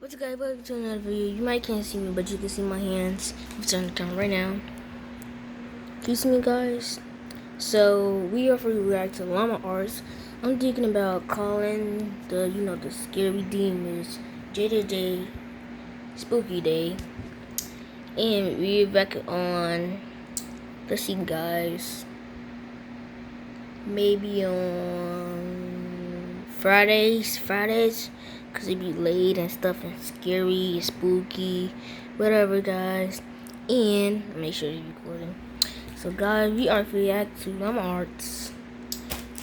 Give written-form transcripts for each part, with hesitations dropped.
What's up guys, welcome to another video. You might can't see me, but you can see my hands. I'm turning the camera right now. Can you see me guys? So we are free to react to llama arts. I'm thinking about calling the scary demons J Spooky Day. And we're back on, let's see guys, maybe on Fridays, cause it be late and stuff and scary and spooky, whatever guys. And make sure you're recording. So guys, we are react to llama arts.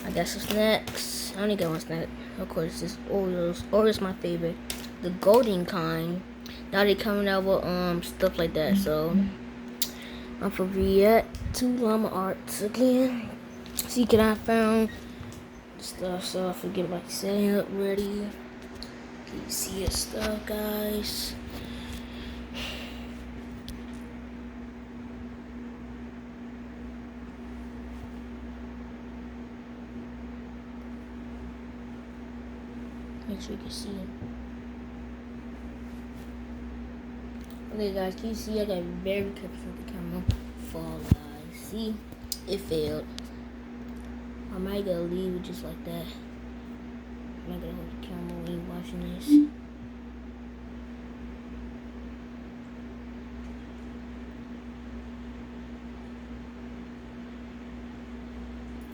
I guess what's next? I only got one snack. Of course, this Oreos. Oreos my favorite, the golden kind. Now they coming out with stuff like that. So I'm for react to llama arts again. See, can I found stuff so I forget my setting up ready. Can you see your stuff, guys? Make sure you can see it. Okay, guys, can you see? I got very careful with the camera. Fall, guys. See, it failed. I might gotta leave it just like that. I'm not gonna hold the camera when you're watching this.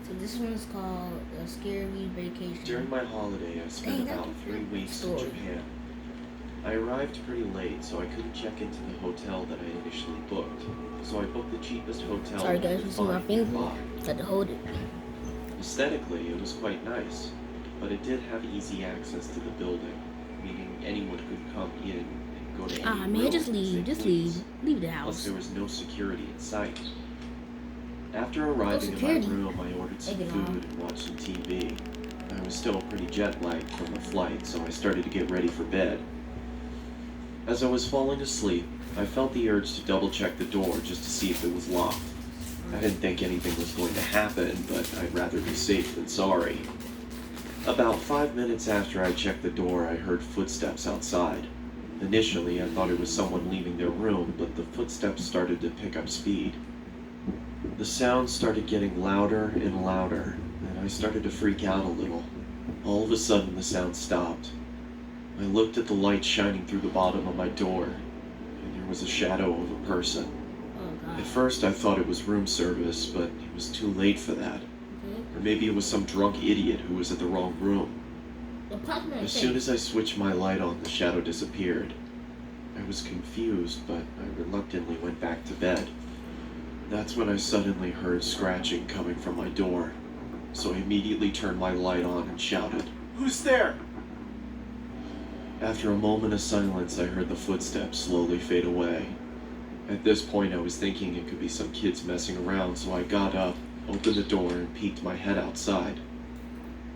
So this one's called A Scary Vacation. During my holiday, I spent about 3 weeks in Japan. I arrived pretty late, so I couldn't check into the hotel that I initially booked. So I booked the cheapest hotel. Sorry guys, you see my finger? Had to hold it. Aesthetically, it was quite nice, but it did have easy access to the building, meaning anyone could come in and go to any room just leave the house. Plus there was no security in sight. After arriving in my room, I ordered some food and watched some TV. I was still pretty jet-lagged from the flight, so I started to get ready for bed. As I was falling asleep, I felt the urge to double-check the door just to see if it was locked. I didn't think anything was going to happen, but I'd rather be safe than sorry. About 5 minutes after I checked the door, I heard footsteps outside. Initially, I thought it was someone leaving their room, but the footsteps started to pick up speed. The sound started getting louder and louder, and I started to freak out a little. All of a sudden, the sound stopped. I looked at the light shining through the bottom of my door, and there was a shadow of a person. At first, I thought it was room service, but it was too late for that. Or maybe it was some drunk idiot who was at the wrong room. As soon as I switched my light on, the shadow disappeared. I was confused, but I reluctantly went back to bed. That's when I suddenly heard scratching coming from my door, so I immediately turned my light on and shouted, "Who's there?" After a moment of silence, I heard the footsteps slowly fade away. At this point, I was thinking it could be some kids messing around, so I got up, opened the door, and peeked my head outside.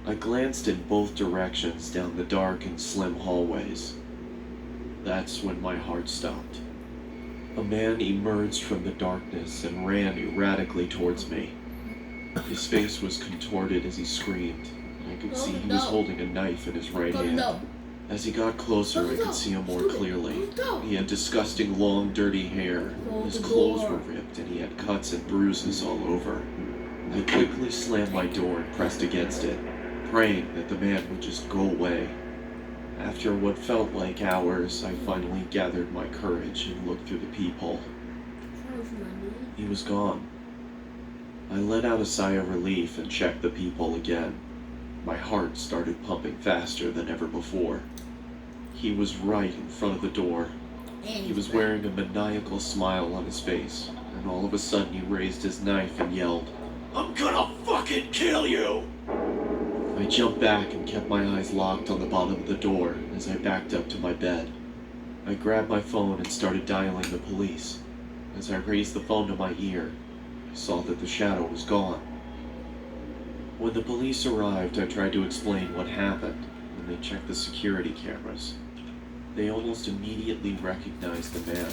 I glanced in both directions down the dark and slim hallways. That's when my heart stopped. A man emerged from the darkness and ran erratically towards me. His face was contorted as he screamed, and I could see he was holding a knife in his right hand. As he got closer, I could see him more clearly. He had disgusting long, dirty hair. His clothes were ripped, and he had cuts and bruises all over. I quickly slammed my door and pressed against it, praying that the man would just go away. After what felt like hours, I finally gathered my courage and looked through the peephole. He was gone. I let out a sigh of relief and checked the peephole again. My heart started pumping faster than ever before. He was right in front of the door. He was wearing a maniacal smile on his face, and all of a sudden he raised his knife and yelled, "I'm gonna fucking kill you!" I jumped back and kept my eyes locked on the bottom of the door as I backed up to my bed. I grabbed my phone and started dialing the police. As I raised the phone to my ear, I saw that the shadow was gone. When the police arrived, I tried to explain what happened, and they checked the security cameras. They almost immediately recognized the man.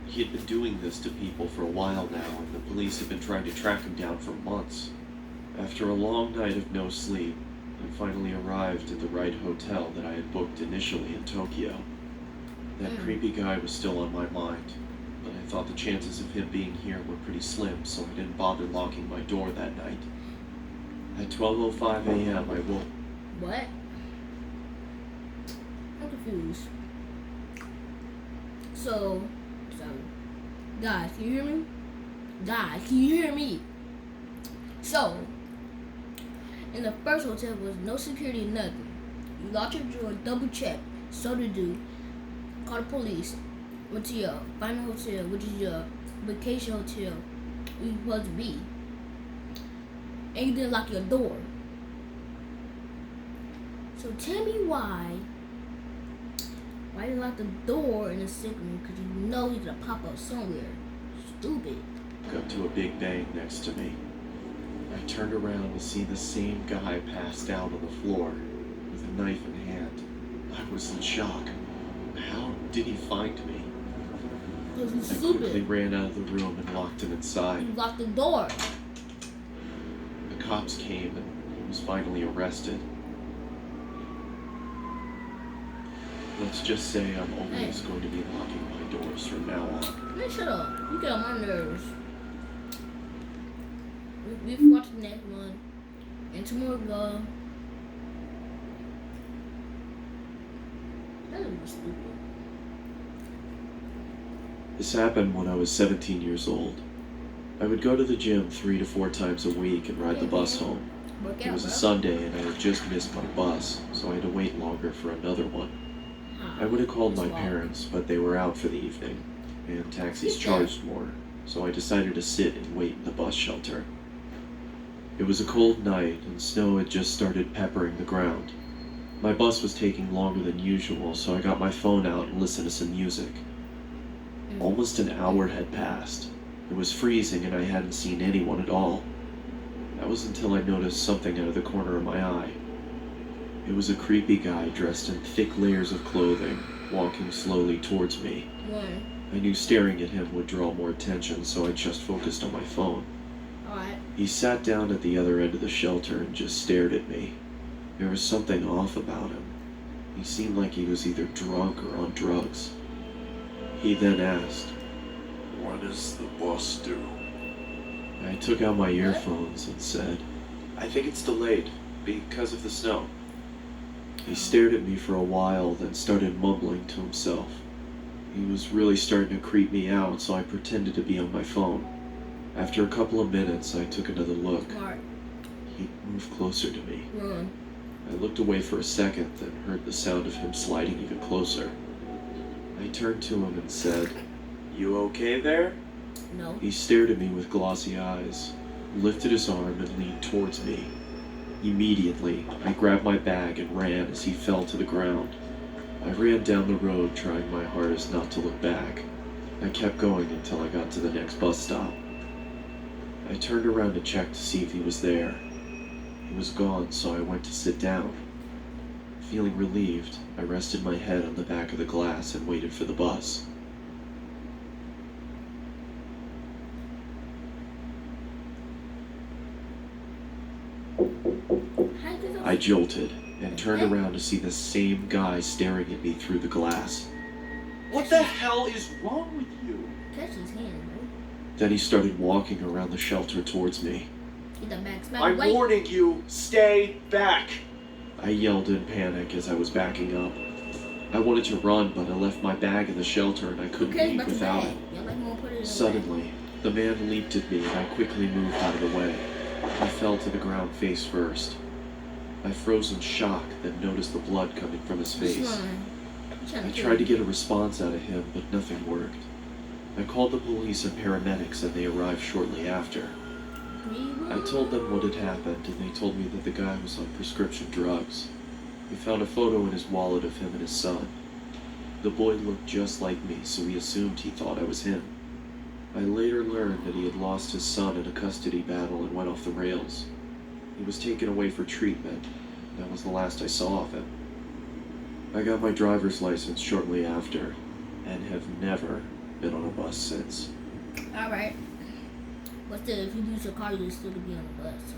He had been doing this to people for a while now, and the police had been trying to track him down for months. After a long night of no sleep, I finally arrived at the right hotel that I had booked initially in Tokyo. That creepy guy was still on my mind, but I thought the chances of him being here were pretty slim, so I didn't bother locking my door that night. At 12:05 a.m., I woke. What? I'm confused. So, guys, can you hear me? Guys, can you hear me? So, in the first hotel was no security, nothing. You locked your door, double check, so to do. Call the police. Went to your final hotel, which is your vacation hotel where you supposed to be. And you didn't lock your door. So tell me why you lock the door in the second room? Because you know he's gonna pop up somewhere. Stupid. Up to a big bang next to me. I turned around to see the same guy passed out on the floor with a knife in hand. I was in shock. How did he find me? Because he's I quickly stupid. ran out of the room and locked him inside. You locked the door. The cops came and he was finally arrested. Let's just say I'm always going to be locking my doors from now on. Man, shut up. You get on my nerves. We've watched the next one. And tomorrow we go. That was stupid. This happened when I was 17 years old. I would go to the gym 3 to 4 times a week and ride the bus home. It was a Sunday and I had just missed my bus, so I had to wait longer for another one. I would have called my parents, but they were out for the evening, and taxis charged more, so I decided to sit and wait in the bus shelter. It was a cold night, and snow had just started peppering the ground. My bus was taking longer than usual, so I got my phone out and listened to some music. Almost an hour had passed. It was freezing and I hadn't seen anyone at all. That was until I noticed something out of the corner of my eye. It was a creepy guy dressed in thick layers of clothing, walking slowly towards me. Why? I knew staring at him would draw more attention, so I just focused on my phone. Alright. He sat down at the other end of the shelter and just stared at me. There was something off about him. He seemed like he was either drunk or on drugs. He then asked, "What does the bus do?" I took out my earphones and said, "I think it's delayed because of the snow." He stared at me for a while, then started mumbling to himself. He was really starting to creep me out, so I pretended to be on my phone. After a couple of minutes, I took another look. Smart. He moved closer to me. Run. I looked away for a second, then heard the sound of him sliding even closer. I turned to him and said, "You okay there?" No. He stared at me with glossy eyes, lifted his arm and leaned towards me. Immediately, I grabbed my bag and ran as he fell to the ground. I ran down the road, trying my hardest not to look back. I kept going until I got to the next bus stop. I turned around to check to see if he was there. He was gone, so I went to sit down. Feeling relieved, I rested my head on the back of the glass and waited for the bus. I jolted and turned around to see the same guy staring at me through the glass. "What the hell is wrong with you?" Catch his hand, bro. Then he started walking around the shelter towards me. Get that back. Smack. "I'm Wait. warning you, stay back!" I yelled in panic as I was backing up. I wanted to run, but I left my bag in the shelter and I couldn't Who cares leave about your without bag? it. Y'all like gonna put it in the Suddenly, the man leaped at me and I quickly moved out of the way. He fell to the ground face first. I froze in shock, then noticed the blood coming from his bag. face. Come on. I tried to get a response out of him, but nothing worked. I called the police and paramedics and they arrived shortly after. I told them what had happened and they told me that the guy was on prescription drugs. We found a photo in his wallet of him and his son. The boy looked just like me, so we assumed he thought I was him. I later learned that he had lost his son in a custody battle and went off the rails. He was taken away for treatment. That was the last I saw of him. I got my driver's license shortly after, and have never been on a bus since. Alright. But still, if you lose your car, you'll still be on the bus, so.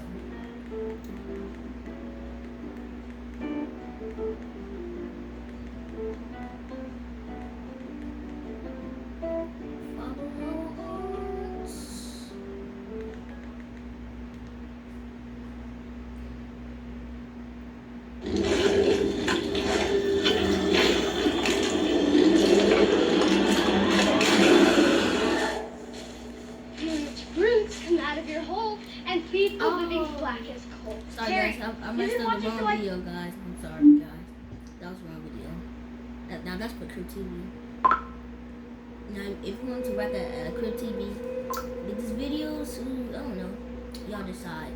Now that's for Crib TV. Now, if you want to write a Crib TV, make these videos, I don't know. Y'all decide.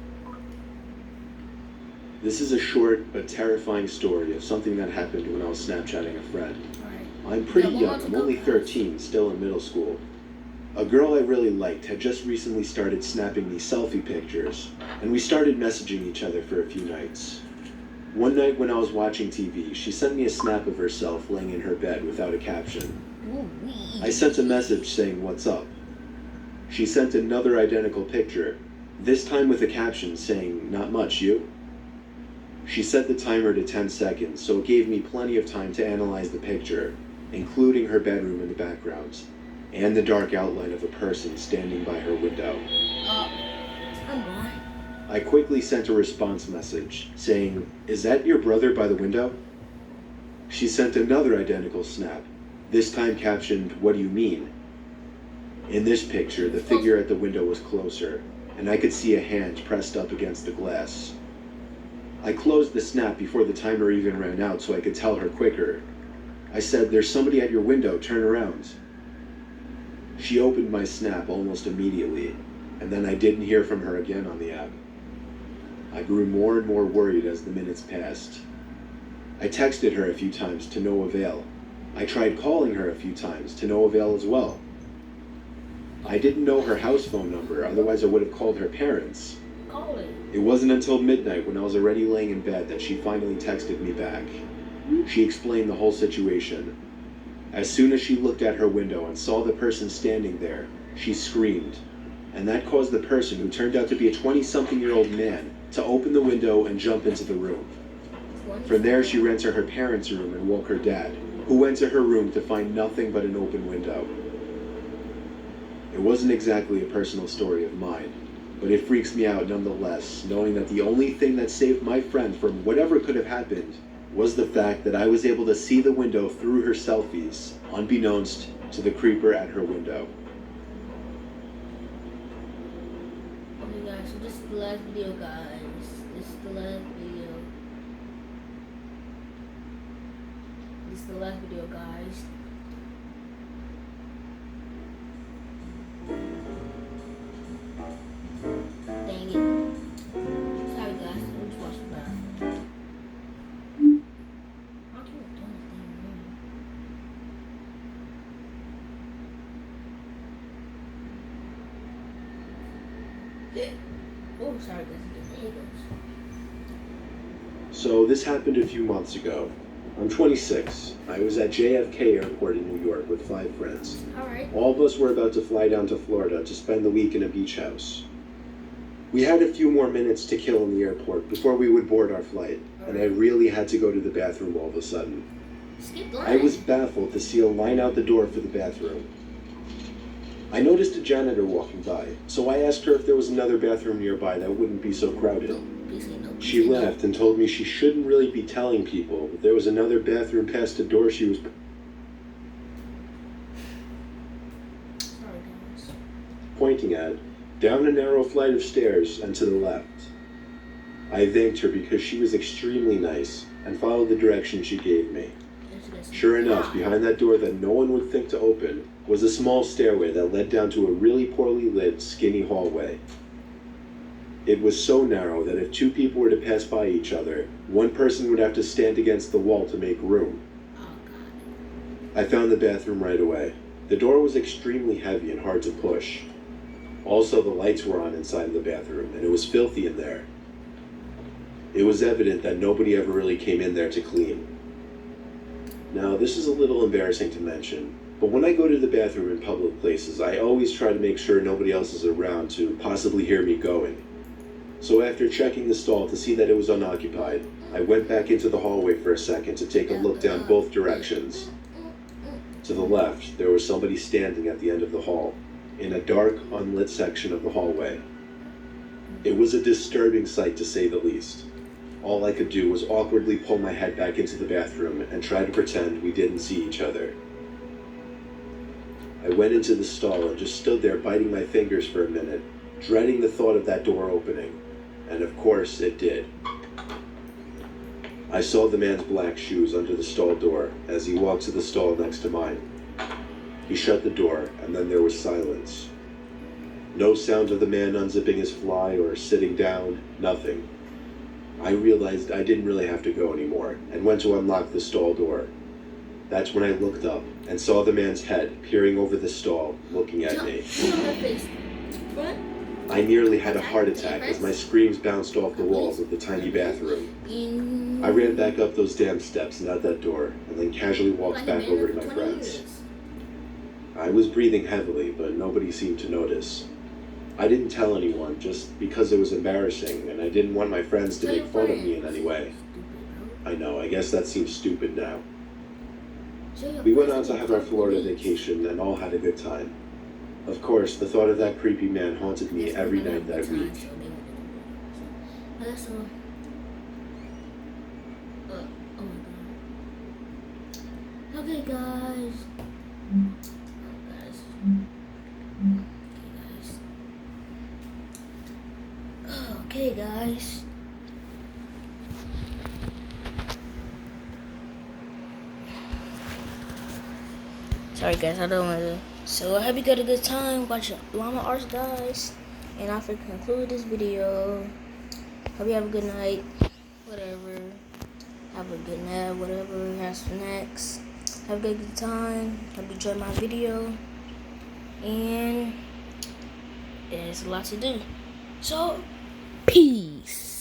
This is a short but terrifying story of something that happened when I was Snapchatting a friend. Alright. I'm pretty Yeah, young, I'm only 13, still in middle school. A girl I really liked had just recently started snapping me selfie pictures, and we started messaging each other for a few nights. One night when I was watching TV, she sent me a snap of herself laying in her bed without a caption. I sent a message saying, "What's up?" She sent another identical picture, this time with a caption saying, "Not much, you?" She set the timer to 10 seconds, so it gave me plenty of time to analyze the picture, including her bedroom in the background, and the dark outline of a person standing by her window. I'm gone. I quickly sent a response message, saying, "Is that your brother by the window?" She sent another identical snap, this time captioned, "What do you mean?" In this picture, the figure at the window was closer, and I could see a hand pressed up against the glass. I closed the snap before the timer even ran out so I could tell her quicker. I said, "There's somebody at your window, turn around." She opened my snap almost immediately, and then I didn't hear from her again on the app. I grew more and more worried as the minutes passed. I texted her a few times to no avail. I tried calling her a few times to no avail as well. I didn't know her house phone number, otherwise I would have called her parents. Call it. It wasn't until midnight when I was already laying in bed that she finally texted me back. She explained the whole situation. As soon as she looked at her window and saw the person standing there, she screamed. And that caused the person, who turned out to be a 20-something-year-old man, to open the window and jump into the room. From there, she ran to her parents' room and woke her dad, who went to her room to find nothing but an open window. It wasn't exactly a personal story of mine, but it freaks me out nonetheless, knowing that the only thing that saved my friend from whatever could have happened was the fact that I was able to see the window through her selfies, unbeknownst to the creeper at her window. Okay guys, so this is the last video, guys. This is the last video. This is the last video, guys. Dang it. Sorry guys, I'm just watching that. I can't do anything. Oh, sorry guys, here it goes. So this happened a few months ago. I'm 26. I was at JFK Airport in New York with 5 friends. Alright. All of us were about to fly down to Florida to spend the week in a beach house. We had a few more minutes to kill in the airport before we would board our flight, and I really had to go to the bathroom all of a sudden. Skip line. I was baffled to see a line out the door for the bathroom. I noticed a janitor walking by, so I asked her if there was another bathroom nearby that wouldn't be so crowded. She laughed and told me she shouldn't really be telling people, but there was another bathroom past the door she was pointing at, down a narrow flight of stairs and to the left. I thanked her because she was extremely nice and followed the direction she gave me. Sure enough, behind that door that no one would think to open was a small stairway that led down to a really poorly lit, skinny hallway. It was so narrow that if 2 people were to pass by each other, one person would have to stand against the wall to make room. I found the bathroom right away. The door was extremely heavy and hard to push. Also, the lights were on inside of the bathroom, and it was filthy in there. It was evident that nobody ever really came in there to clean. Now, this is a little embarrassing to mention, but when I go to the bathroom in public places, I always try to make sure nobody else is around to possibly hear me going. So after checking the stall to see that it was unoccupied, I went back into the hallway for a second to take a look down both directions. To the left, there was somebody standing at the end of the hall, in a dark, unlit section of the hallway. It was a disturbing sight to say the least. All I could do was awkwardly pull my head back into the bathroom and try to pretend we didn't see each other. I went into the stall and just stood there biting my fingers for a minute, dreading the thought of that door opening. And of course, it did. I saw the man's black shoes under the stall door as he walked to the stall next to mine. He shut the door, and then there was silence. No sound of the man unzipping his fly or sitting down, nothing. I realized I didn't really have to go anymore, and went to unlock the stall door. That's when I looked up and saw the man's head peering over the stall, looking at me. I nearly had a heart attack as my screams bounced off the walls of the tiny bathroom. I ran back up those damn steps and out that door, and then casually walked back over to my friends. I was breathing heavily, but nobody seemed to notice. I didn't tell anyone just because it was embarrassing, and I didn't want my friends to make fun of me in any way. I know, I guess that seems stupid now. We went on to have our Florida vacation and all had a good time. Of course, the thought of that creepy man haunted me every night that week. Okay, guys. Okay, guys. Sorry, guys. I don't want to. So I hope you got a good time watching Llama Arts, guys. And after conclude this video, hope you have a good night. Whatever. Have a good nap. Whatever. Have snacks. Have a good time. Hope you enjoyed my video. And there's a lot to do. So, peace.